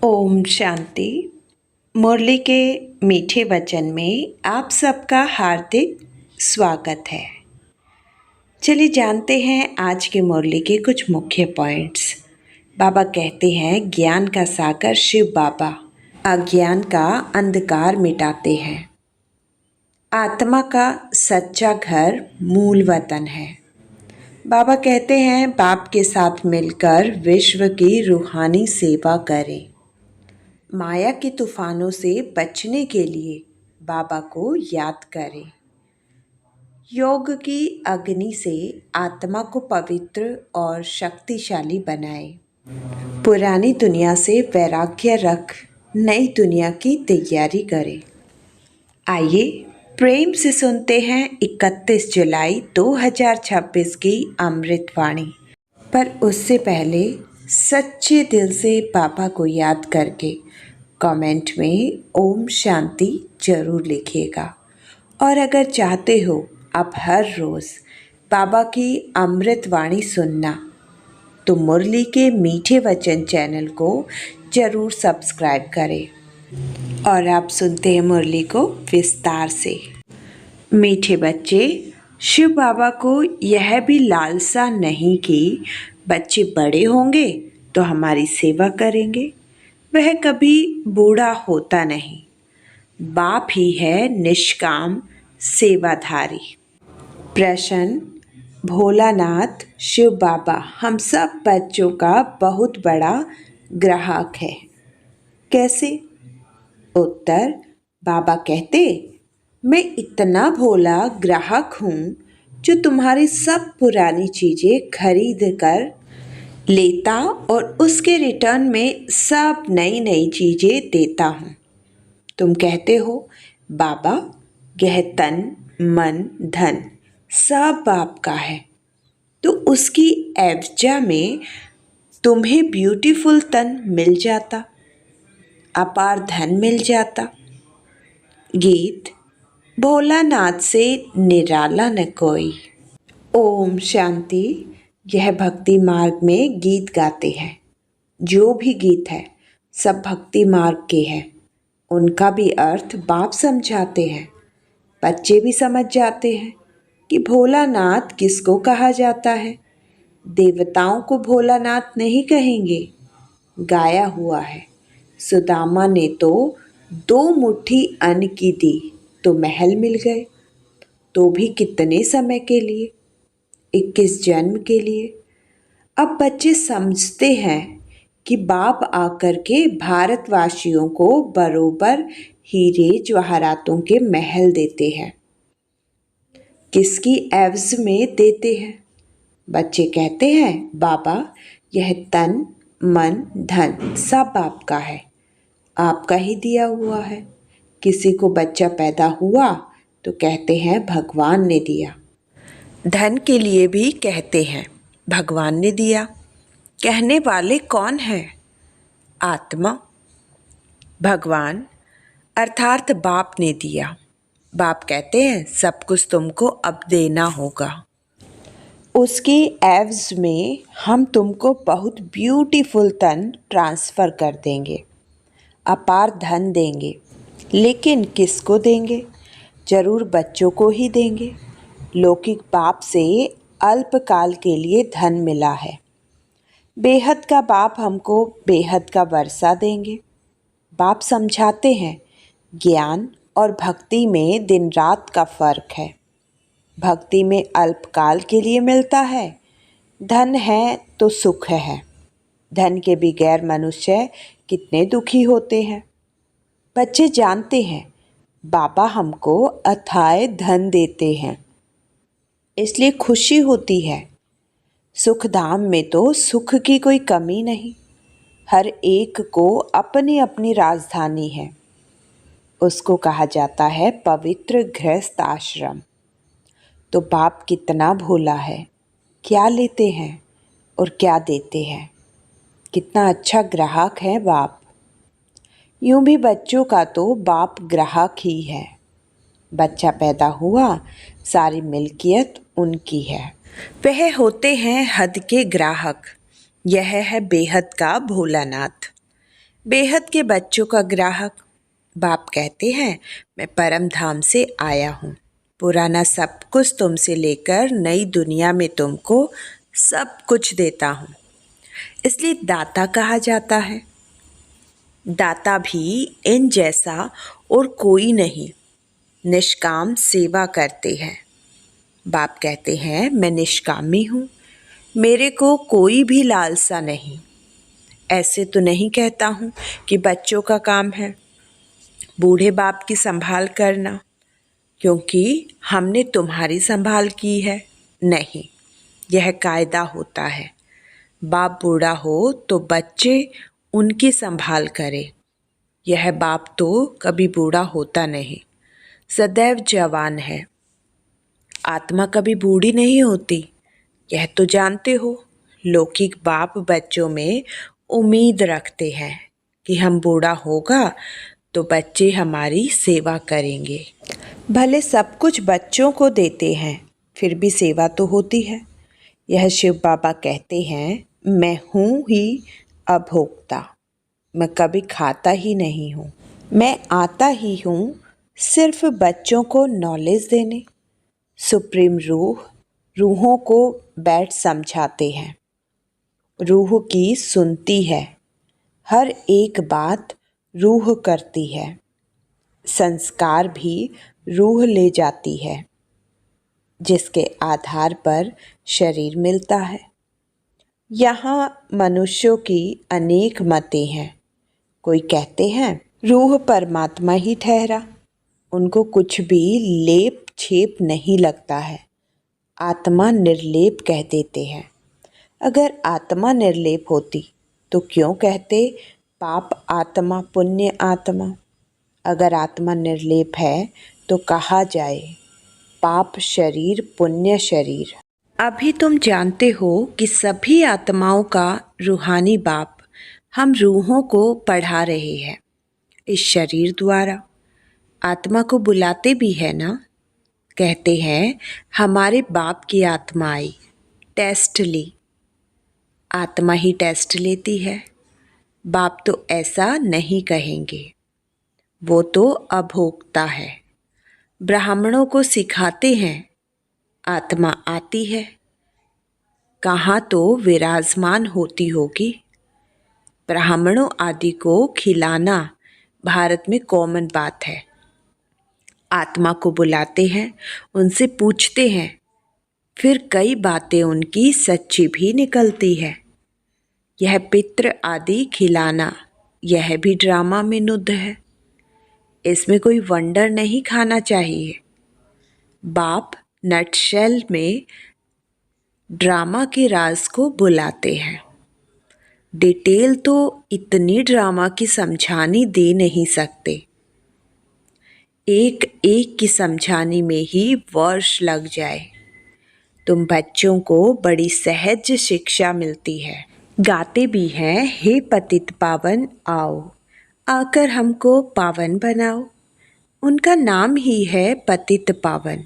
ओम शांति। मुरली के मीठे वचन में आप सबका हार्दिक स्वागत है। चलिए जानते हैं आज के मुरली के कुछ मुख्य पॉइंट्स। बाबा कहते हैं ज्ञान का सागर शिव बाबा अज्ञान का अंधकार मिटाते हैं। आत्मा का सच्चा घर मूल वतन है। बाबा कहते हैं बाप के साथ मिलकर विश्व की रूहानी सेवा करें। माया के तूफानों से बचने के लिए बाबा को याद करें। योग की अग्नि से आत्मा को पवित्र और शक्तिशाली बनाएं। पुरानी दुनिया से वैराग्य रख नई दुनिया की तैयारी करें। आइए प्रेम से सुनते हैं 31 जुलाई 2026 की अमृतवाणी। पर उससे पहले सच्चे दिल से पापा को याद करके कमेंट में ओम शांति जरूर लिखिएगा। और अगर चाहते हो आप हर रोज़ बाबा की अमृतवाणी सुनना तो मुरली के मीठे वचन चैनल को ज़रूर सब्सक्राइब करें और आप सुनते हैं मुरली को विस्तार से। मीठे बच्चे, शिव बाबा को यह भी लालसा नहीं कि बच्चे बड़े होंगे तो हमारी सेवा करेंगे। वह कभी बूढ़ा होता नहीं। बाप ही है निष्काम सेवाधारी। प्रश्न: भोलानाथ शिव बाबा हम सब बच्चों का बहुत बड़ा ग्राहक है, कैसे? उत्तर: बाबा कहते, मैं इतना भोला ग्राहक हूँ जो तुम्हारी सब पुरानी चीज़ें खरीद कर लेता और उसके रिटर्न में सब नई नई चीज़ें देता हूँ। तुम कहते हो बाबा यह तन मन धन सब बाप का है, तो उसकी एवजा में तुम्हें ब्यूटीफुल तन मिल जाता, अपार धन मिल जाता। गीत: भोलानाथ से निराला न कोई। ओम शांति। यह भक्ति मार्ग में गीत गाते हैं। जो भी गीत है सब भक्ति मार्ग के हैं। उनका भी अर्थ बाप समझाते हैं। बच्चे भी समझ जाते हैं कि भोलानाथ किसको कहा जाता है। देवताओं को भोलानाथ नहीं कहेंगे। गाया हुआ है, सुदामा ने तो 2 मुट्ठी अन्न की दी तो महल मिल गए, तो भी कितने समय के लिए? 21 जन्म के लिए। अब बच्चे समझते हैं कि बाप आकर के भारतवासियों को बरोबर हीरे जवाहरातों के महल देते हैं। किसकी एवज में देते हैं? बच्चे कहते हैं बाबा यह तन मन धन सब आपका है, आपका ही दिया हुआ है। किसी को बच्चा पैदा हुआ तो कहते हैं भगवान ने दिया। धन के लिए भी कहते हैं भगवान ने दिया। कहने वाले कौन है? आत्मा। भगवान अर्थात बाप ने दिया। बाप कहते हैं सब कुछ तुमको अब देना होगा। उसकी एवज में हम तुमको बहुत ब्यूटीफुल तन ट्रांसफ़र कर देंगे, अपार धन देंगे। लेकिन किसको देंगे? जरूर बच्चों को ही देंगे। लौकिक बाप से अल्पकाल के लिए धन मिला है। बेहद का बाप हमको बेहद का वर्षा देंगे। बाप समझाते हैं ज्ञान और भक्ति में दिन रात का फ़र्क है। भक्ति में अल्पकाल के लिए मिलता है। धन है तो सुख है। धन के बगैर मनुष्य कितने दुखी होते हैं। बच्चे जानते हैं बाबा हमको अथाह धन देते हैं, इसलिए खुशी होती है। सुख धाम में तो सुख की कोई कमी नहीं। हर एक को अपनी अपनी राजधानी है। उसको कहा जाता है पवित्र गृहस्थ आश्रम। तो बाप कितना भोला है, क्या लेते हैं और क्या देते हैं। कितना अच्छा ग्राहक है बाप। यूं भी बच्चों का तो बाप ग्राहक ही है। बच्चा पैदा हुआ, सारी मिल्कियत उनकी है। वह होते हैं हद के ग्राहक। यह है बेहद का भोलानाथ। बेहद के बच्चों का ग्राहक। बाप कहते हैं, मैं परम धाम से आया हूँ। पुराना सब कुछ तुमसे लेकर नई दुनिया में तुमको सब कुछ देता हूँ, इसलिए दाता कहा जाता है। दाता भी इन जैसा और कोई नहीं, निष्काम सेवा करते हैं। बाप कहते हैं, मैं निष्कामी हूँ, मेरे को कोई भी लालसा नहीं। ऐसे तो नहीं कहता हूँ कि बच्चों का काम है बूढ़े बाप की संभाल करना, क्योंकि हमने तुम्हारी संभाल की है। नहीं, यह कायदा होता है। बाप बूढ़ा हो तो बच्चे उनकी संभाल करें। यह बाप तो कभी बूढ़ा होता नहीं, सदैव जवान है। आत्मा कभी बूढ़ी नहीं होती, यह तो जानते हो। लौकिक बाप बच्चों में उम्मीद रखते हैं कि हम बूढ़ा होगा तो बच्चे हमारी सेवा करेंगे। भले सब कुछ बच्चों को देते हैं, फिर भी सेवा तो होती है। यह शिव बाबा कहते हैं, मैं हूँ ही अभोक्ता, मैं कभी खाता ही नहीं हूँ। मैं आता ही हूँ सिर्फ बच्चों को नॉलेज देने। सुप्रीम रूह रूहों को बैठ समझाते हैं। रूह की सुनती है, हर एक बात रूह करती है। संस्कार भी रूह ले जाती है, जिसके आधार पर शरीर मिलता है। यहाँ मनुष्यों की अनेक मतें हैं। कोई कहते हैं रूह परमात्मा ही ठहरा, उनको कुछ भी लेप छेप नहीं लगता है, आत्मा निर्लेप कह देते हैं। अगर आत्मा निर्लेप होती तो क्यों कहते पाप आत्मा पुण्य आत्मा। अगर आत्मा निर्लेप है तो कहा जाए पाप शरीर पुण्य शरीर। अभी तुम जानते हो कि सभी आत्माओं का रूहानी बाप हम रूहों को पढ़ा रहे हैं इस शरीर द्वारा। आत्मा को बुलाते भी है ना, कहते हैं हमारे बाप की आत्मा आई, टेस्ट ली। आत्मा ही टेस्ट लेती है, बाप तो ऐसा नहीं कहेंगे। वो तो अभोक्ता है। ब्राह्मणों को सिखाते हैं आत्मा आती है, कहाँ तो विराजमान होती होगी। ब्राह्मणों आदि को खिलाना भारत में कॉमन बात है। आत्मा को बुलाते हैं, उनसे पूछते हैं, फिर कई बातें उनकी सच्ची भी निकलती है। यह पितृ आदि खिलाना, यह भी ड्रामा में नुद्ध है। इसमें कोई वंडर नहीं खाना चाहिए। बाप नटशेल में ड्रामा के राज को बुलाते हैं। डिटेल तो इतनी ड्रामा की समझानी दे नहीं सकते, एक एक की समझाने में ही वर्ष लग जाए। तुम बच्चों को बड़ी सहज शिक्षा मिलती है। गाते भी हैं, हे पतित पावन आओ, आकर हमको पावन बनाओ। उनका नाम ही है पतित पावन।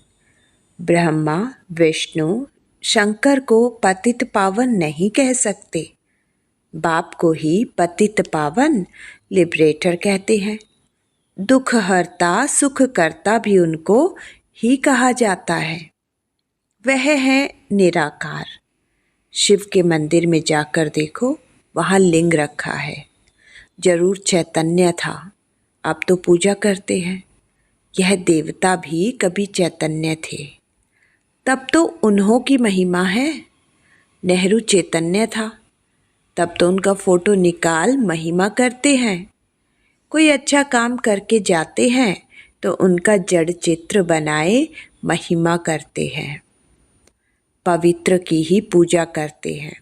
ब्रह्मा विष्णु शंकर को पतित पावन नहीं कह सकते, बाप को ही पतित पावन लिबरेटर कहते हैं। दुख हरता सुख करता भी उनको ही कहा जाता है। वह है निराकार। शिव के मंदिर में जाकर देखो, वहाँ लिंग रखा है। जरूर चैतन्य था, अब तो पूजा करते हैं। यह देवता भी कभी चैतन्य थे, तब तो उन्हों की महिमा है। नेहरू चैतन्य था, तब तो उनका फोटो निकाल महिमा करते हैं। कोई अच्छा काम करके जाते हैं तो उनका जड़ चित्र बनाए महिमा करते हैं। पवित्र की ही पूजा करते हैं,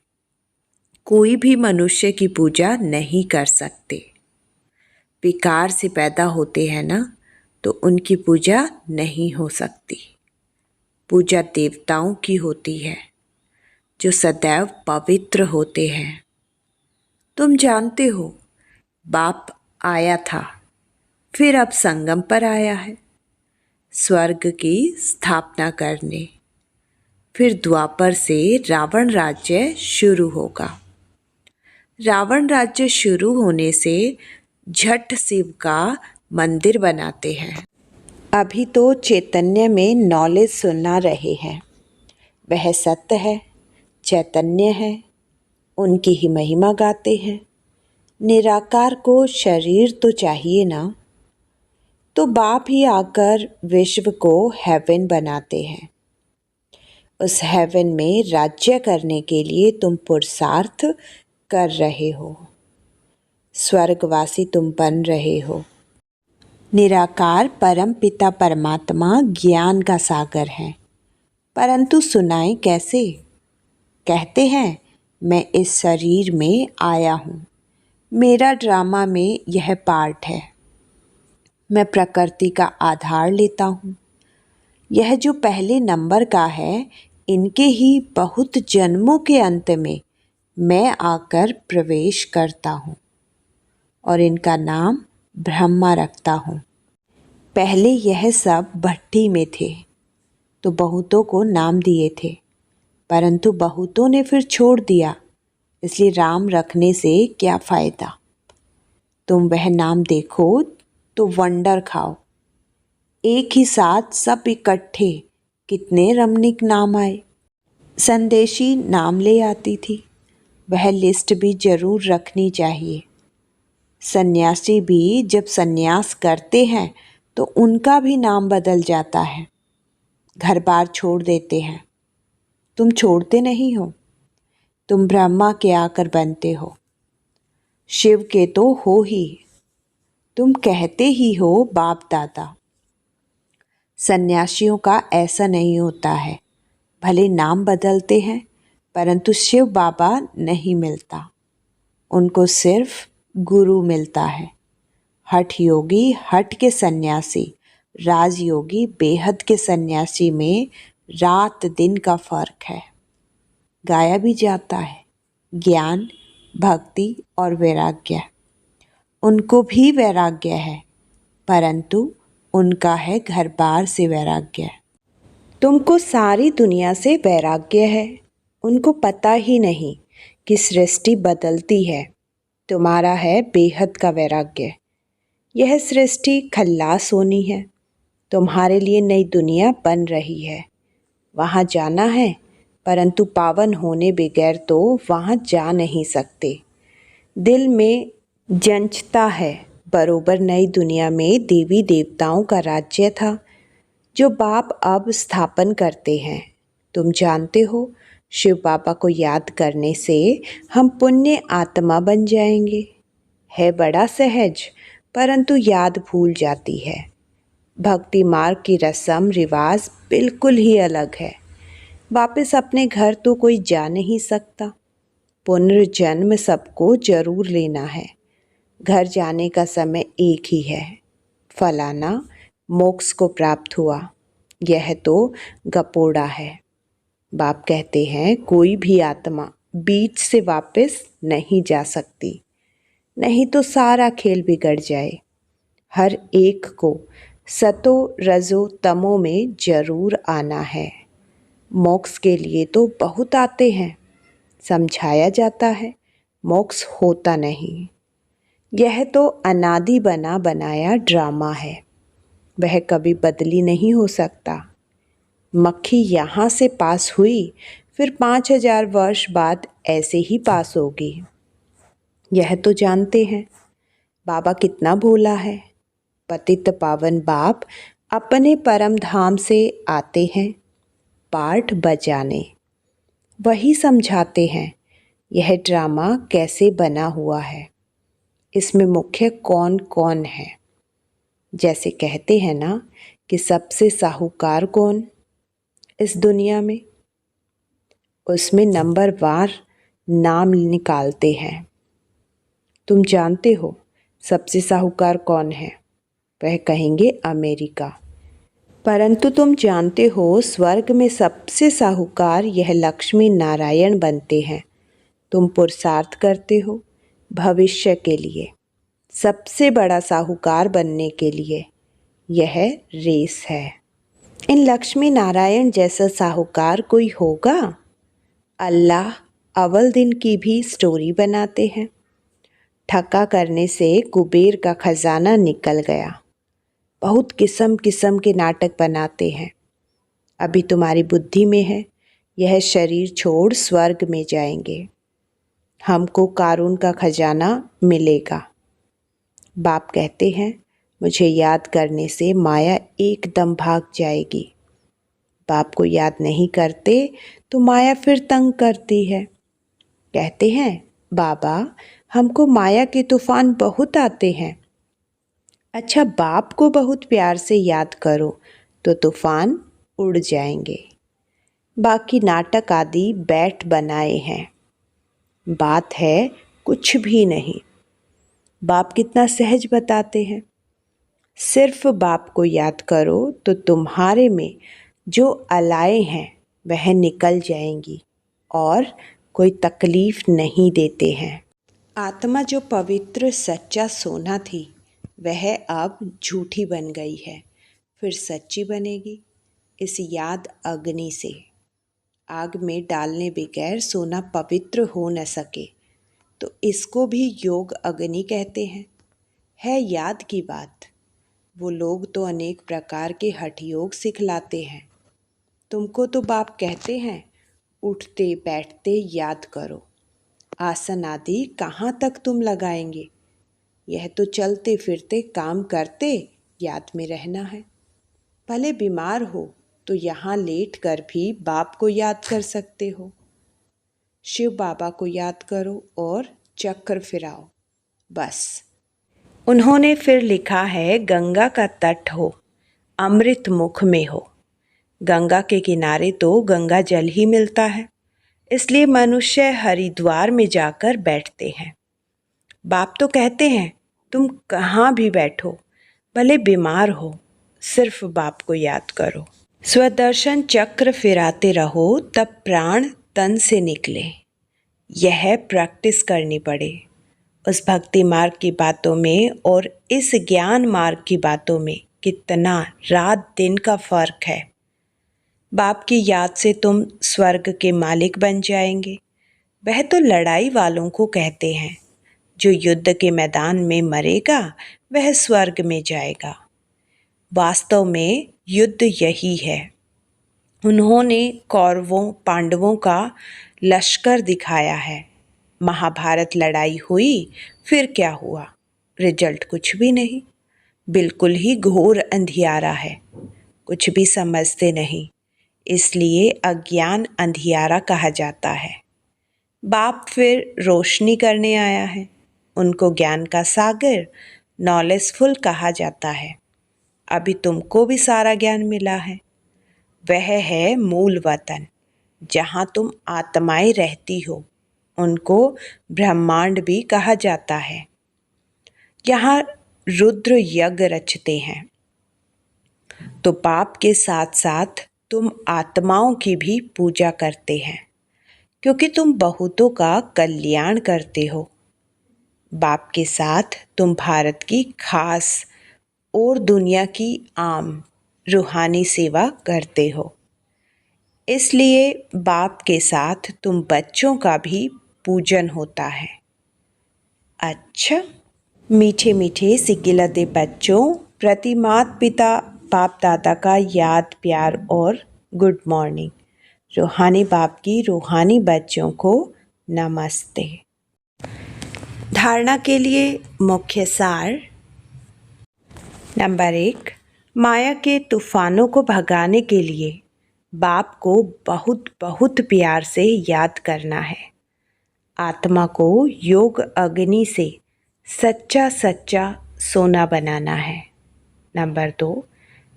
कोई भी मनुष्य की पूजा नहीं कर सकते। विकार से पैदा होते हैं ना, तो उनकी पूजा नहीं हो सकती। पूजा देवताओं की होती है जो सदैव पवित्र होते हैं। तुम जानते हो बाप आया था, फिर अब संगम पर आया है स्वर्ग की स्थापना करने। फिर द्वापर से रावण राज्य शुरू होगा। रावण राज्य शुरू होने से झट शिव का मंदिर बनाते हैं। अभी तो चैतन्य में नॉलेज सुना रहे हैं। वह सत्य है, चैतन्य है, उनकी ही महिमा गाते हैं। निराकार को शरीर तो चाहिए ना, तो बाप ही आकर विश्व को हेवन बनाते हैं। उस हेवन में राज्य करने के लिए तुम पुरुषार्थ कर रहे हो, स्वर्गवासी तुम बन रहे हो। निराकार परम पिता परमात्मा ज्ञान का सागर है, परंतु सुनाएं कैसे? कहते हैं मैं इस शरीर में आया हूँ, मेरा ड्रामा में यह पार्ट है। मैं प्रकृति का आधार लेता हूँ। यह जो पहले नंबर का है, इनके ही बहुत जन्मों के अंत में मैं आकर प्रवेश करता हूँ और इनका नाम ब्रह्मा रखता हूँ। पहले यह सब भट्टी में थे तो बहुतों को नाम दिए थे, परंतु बहुतों ने फिर छोड़ दिया, इसलिए राम रखने से क्या फ़ायदा। तुम वह नाम देखो तो वंडर खाओ। एक ही साथ सब इकट्ठे कितने रमणीक नाम आए। संदेशी नाम ले आती थी, वह लिस्ट भी जरूर रखनी चाहिए। सन्यासी भी जब सन्यास करते हैं तो उनका भी नाम बदल जाता है, घर बार छोड़ देते हैं। तुम छोड़ते नहीं हो, तुम ब्रह्मा के आकर बनते हो, शिव के तो हो ही। तुम कहते ही हो बाप दादा। सन्यासियों का ऐसा नहीं होता है, भले नाम बदलते हैं परंतु शिव बाबा नहीं मिलता, उनको सिर्फ गुरु मिलता है। हठ योगी हठ के सन्यासी, राजयोगी बेहद के सन्यासी में रात दिन का फर्क है। गाया भी जाता है ज्ञान, भक्ति और वैराग्य। उनको भी वैराग्य है, परंतु उनका है घर बार से वैराग्य। तुमको सारी दुनिया से वैराग्य है, उनको पता ही नहीं कि सृष्टि बदलती है। तुम्हारा है बेहद का वैराग्य। यह सृष्टि खल्लास होनी है, तुम्हारे लिए नई दुनिया बन रही है। वहाँ जाना है, परंतु पावन होने बगैर तो वहाँ जा नहीं सकते। दिल में जंचता है, बरोबर नई दुनिया में देवी देवताओं का राज्य था जो बाप अब स्थापन करते हैं। तुम जानते हो, शिव बाबा को याद करने से हम पुण्य आत्मा बन जाएंगे। है बड़ा सहज, परंतु याद भूल जाती है। भक्ति मार्ग की रस्म रिवाज बिल्कुल ही अलग है। वापस अपने घर तो कोई जा नहीं सकता, पुनर्जन्म सबको जरूर लेना है। घर जाने का समय एक ही है, फलाना मोक्ष को प्राप्त हुआ। यह तो गपोड़ा है। बाप कहते हैं कोई भी आत्मा बीच से वापस नहीं जा सकती, नहीं तो सारा खेल बिगड़ जाए। हर एक को सतो रजो तमो में जरूर आना है। मोक्ष के लिए तो बहुत आते हैं, समझाया जाता है, मोक्ष होता नहीं। यह तो अनादि बना बनाया ड्रामा है, वह कभी बदली नहीं हो सकता। मक्खी यहाँ से पास हुई, फिर 5000 वर्ष बाद ऐसे ही पास होगी। यह तो जानते हैं। बाबा कितना भोला है। पतित पावन बाप अपने परम धाम से आते हैं पाठ बजाने, वही समझाते हैं यह ड्रामा कैसे बना हुआ है, इसमें मुख्य कौन कौन है। जैसे कहते हैं ना कि सबसे साहूकार कौन इस दुनिया में, उसमें नंबरवार नाम निकालते हैं। तुम जानते हो सबसे साहूकार कौन है? वह कहेंगे अमेरिका। परंतु तुम जानते हो स्वर्ग में सबसे साहूकार यह लक्ष्मी नारायण बनते हैं। तुम पुरुषार्थ करते हो भविष्य के लिए, सबसे बड़ा साहूकार बनने के लिए। यह रेस है। इन लक्ष्मी नारायण जैसा साहूकार कोई होगा? अल्लाह अव्वल दिन की भी स्टोरी बनाते हैं। ठक्का करने से कुबेर का खजाना निकल गया। बहुत किस्म किस्म के नाटक बनाते हैं। अभी तुम्हारी बुद्धि में है, यह शरीर छोड़ स्वर्ग में जाएंगे। हमको कारून का खजाना मिलेगा। बाप कहते हैं, मुझे याद करने से माया एकदम भाग जाएगी। बाप को याद नहीं करते तो माया फिर तंग करती है। कहते हैं, बाबा हमको माया के तूफान बहुत आते हैं। अच्छा, बाप को बहुत प्यार से याद करो तो तूफान उड़ जाएंगे। बाकी नाटक आदि बैठ बनाए हैं। बात है कुछ भी नहीं। बाप कितना सहज बताते हैं। सिर्फ बाप को याद करो तो तुम्हारे में जो अलाएं हैं वह निकल जाएंगी और कोई तकलीफ नहीं देते हैं। आत्मा जो पवित्र सच्चा सोना थी वह अब झूठी बन गई है, फिर सच्ची बनेगी इस याद अग्नि से। आग में डालने बगैर सोना पवित्र हो न सके तो इसको भी योग अग्नि कहते हैं। है याद की बात। वो लोग तो अनेक प्रकार के हठ योग सिखलाते हैं। तुमको तो बाप कहते हैं, उठते बैठते याद करो। आसन आदि कहाँ तक तुम लगाएंगे? यह तो चलते फिरते काम करते याद में रहना है। भले बीमार हो तो यहाँ लेट कर भी बाप को याद कर सकते हो। शिव बाबा को याद करो और चक्र फिराओ, बस। उन्होंने फिर लिखा है, गंगा का तट हो, अमृत मुख में हो। गंगा के किनारे तो गंगा जल ही मिलता है, इसलिए मनुष्य हरिद्वार में जाकर बैठते हैं। बाप तो कहते हैं, तुम कहाँ भी बैठो, भले बीमार हो, सिर्फ बाप को याद करो। स्वदर्शन चक्र फिराते रहो तब प्राण तन से निकले। यह प्रैक्टिस करनी पड़े। उस भक्ति मार्ग की बातों में और इस ज्ञान मार्ग की बातों में कितना रात दिन का फर्क है। बाप की याद से तुम स्वर्ग के मालिक बन जाएंगे। वह तो लड़ाई वालों को कहते हैं, जो युद्ध के मैदान में मरेगा वह स्वर्ग में जाएगा। वास्तव में युद्ध यही है। उन्होंने कौरवों पांडवों का लश्कर दिखाया है। महाभारत लड़ाई हुई, फिर क्या हुआ? रिजल्ट कुछ भी नहीं। बिल्कुल ही घोर अंधियारा है। कुछ भी समझते नहीं, इसलिए अज्ञान अंधियारा कहा जाता है। बाप फिर रोशनी करने आया है। उनको ज्ञान का सागर, नॉलेजफुल कहा जाता है। अभी तुमको भी सारा ज्ञान मिला है। वह है मूल वतन, जहाँ तुम आत्माएं रहती हो। उनको ब्रह्मांड भी कहा जाता है। यहाँ रुद्र यज्ञ रचते हैं। तो पाप के साथ साथ तुम आत्माओं की भी पूजा करते हैं, क्योंकि तुम बहुतों का कल्याण करते हो। बाप के साथ तुम भारत की खास और दुनिया की आम रूहानी सेवा करते हो। इसलिए बाप के साथ तुम बच्चों का भी पूजन होता है। अच्छा, मीठे मीठे सिकिलते बच्चों प्रति माता पिता बाप दादा का याद प्यार और गुड मॉर्निंग। रूहानी बाप की रूहानी बच्चों को नमस्ते। धारणा के लिए मुख्य सार। नंबर 1, माया के तूफानों को भगाने के लिए बाप को बहुत बहुत प्यार से याद करना है। आत्मा को योग अग्नि से सच्चा सच्चा सोना बनाना है। नंबर 2,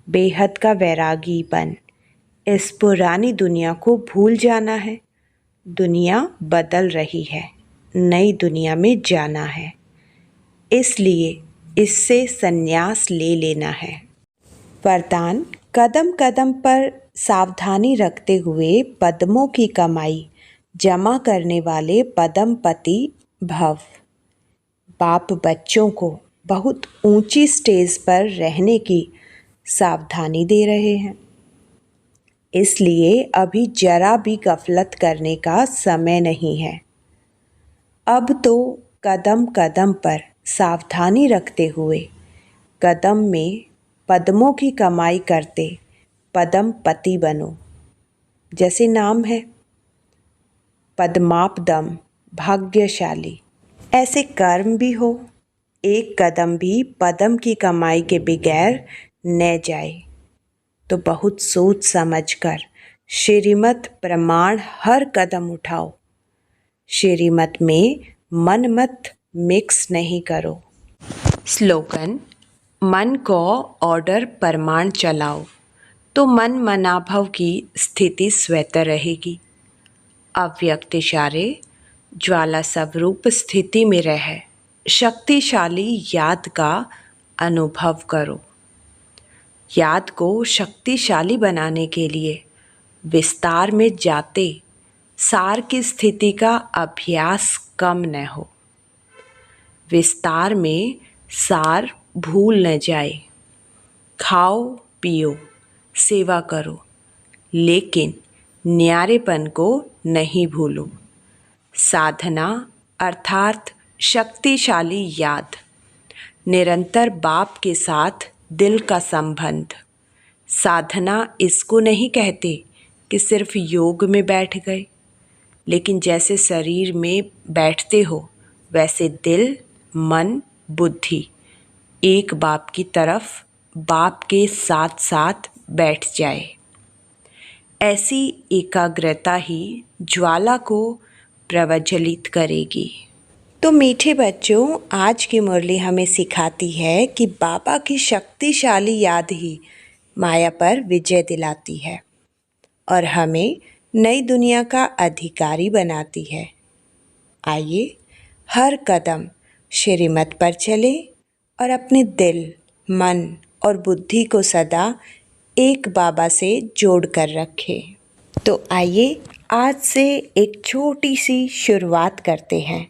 बेहद का वैरागी बन इस पुरानी दुनिया को भूल जाना है। दुनिया बदल रही है, नई दुनिया में जाना है, इसलिए इससे संन्यास ले लेना है। वरदान, कदम कदम पर सावधानी रखते हुए पद्मों की कमाई जमा करने वाले पद्मपति भव। बाप बच्चों को बहुत ऊंची स्टेज पर रहने की सावधानी दे रहे हैं। इसलिए अभी जरा भी गफलत करने का समय नहीं है। अब तो कदम कदम पर सावधानी रखते हुए कदम में पद्मों की कमाई करते पद्मपति बनो। जैसे नाम है पद्मापदम, भाग्यशाली, ऐसे कर्म भी हो। एक कदम भी पद्म की कमाई के बगैर न जाए तो बहुत सोच समझकर श्रीमत प्रमाण हर कदम उठाओ। श्रीमत में मन मत मिक्स नहीं करो। स्लोगन: मन को ऑर्डर प्रमाण चलाओ तो मन मनाभव की स्थिति स्वतः रहेगी। अव्यक्त इशारे ज्वाला स्वरूप स्थिति में रह शक्तिशाली याद का अनुभव करो। याद को शक्तिशाली बनाने के लिए विस्तार में जाते सार की स्थिति का अभ्यास कम न हो। विस्तार में सार भूल न जाए। खाओ पियो सेवा करो, लेकिन न्यारेपन को नहीं भूलो। साधना अर्थात शक्तिशाली याद, निरंतर बाप के साथ दिल का संबंध। साधना इसको नहीं कहते कि सिर्फ योग में बैठ गए, लेकिन जैसे शरीर में बैठते हो वैसे दिल, मन, बुद्धि एक बाप की तरफ बाप के साथ साथ बैठ जाए। ऐसी एकाग्रता ही ज्वाला को प्रज्वलित करेगी। तो मीठे बच्चों, आज की मुरली हमें सिखाती है कि बाबा की शक्तिशाली याद ही माया पर विजय दिलाती है और हमें नई दुनिया का अधिकारी बनाती है। आइए हर कदम श्रीमत पर चले और अपने दिल, मन और बुद्धि को सदा एक बाबा से जोड़ कर रखें। तो आइए आज से एक छोटी सी शुरुआत करते हैं।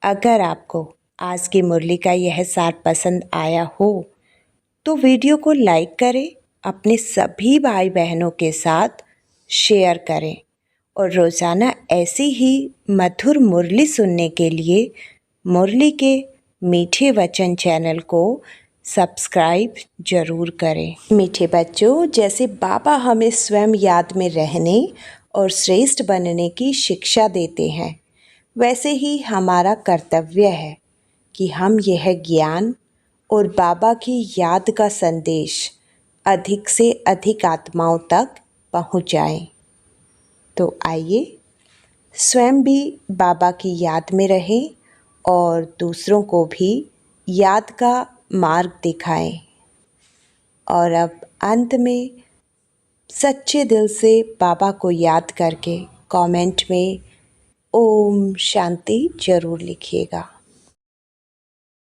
अगर आपको आज की मुरली का यह सार पसंद आया हो तो वीडियो को लाइक करें, अपने सभी भाई बहनों के साथ शेयर करें और रोज़ाना ऐसी ही मधुर मुरली सुनने के लिए मुरली के मीठे वचन चैनल को सब्सक्राइब जरूर करें। मीठे बच्चों, जैसे बाबा हमें स्वयं याद में रहने और श्रेष्ठ बनने की शिक्षा देते हैं, वैसे ही हमारा कर्तव्य है कि हम यह ज्ञान और बाबा की याद का संदेश अधिक से अधिक आत्माओं तक पहुंचाएं। तो आइए स्वयं भी बाबा की याद में रहें और दूसरों को भी याद का मार्ग दिखाएं। और अब अंत में सच्चे दिल से बाबा को याद करके कमेंट में ओम शांति जरूर लिखिएगा।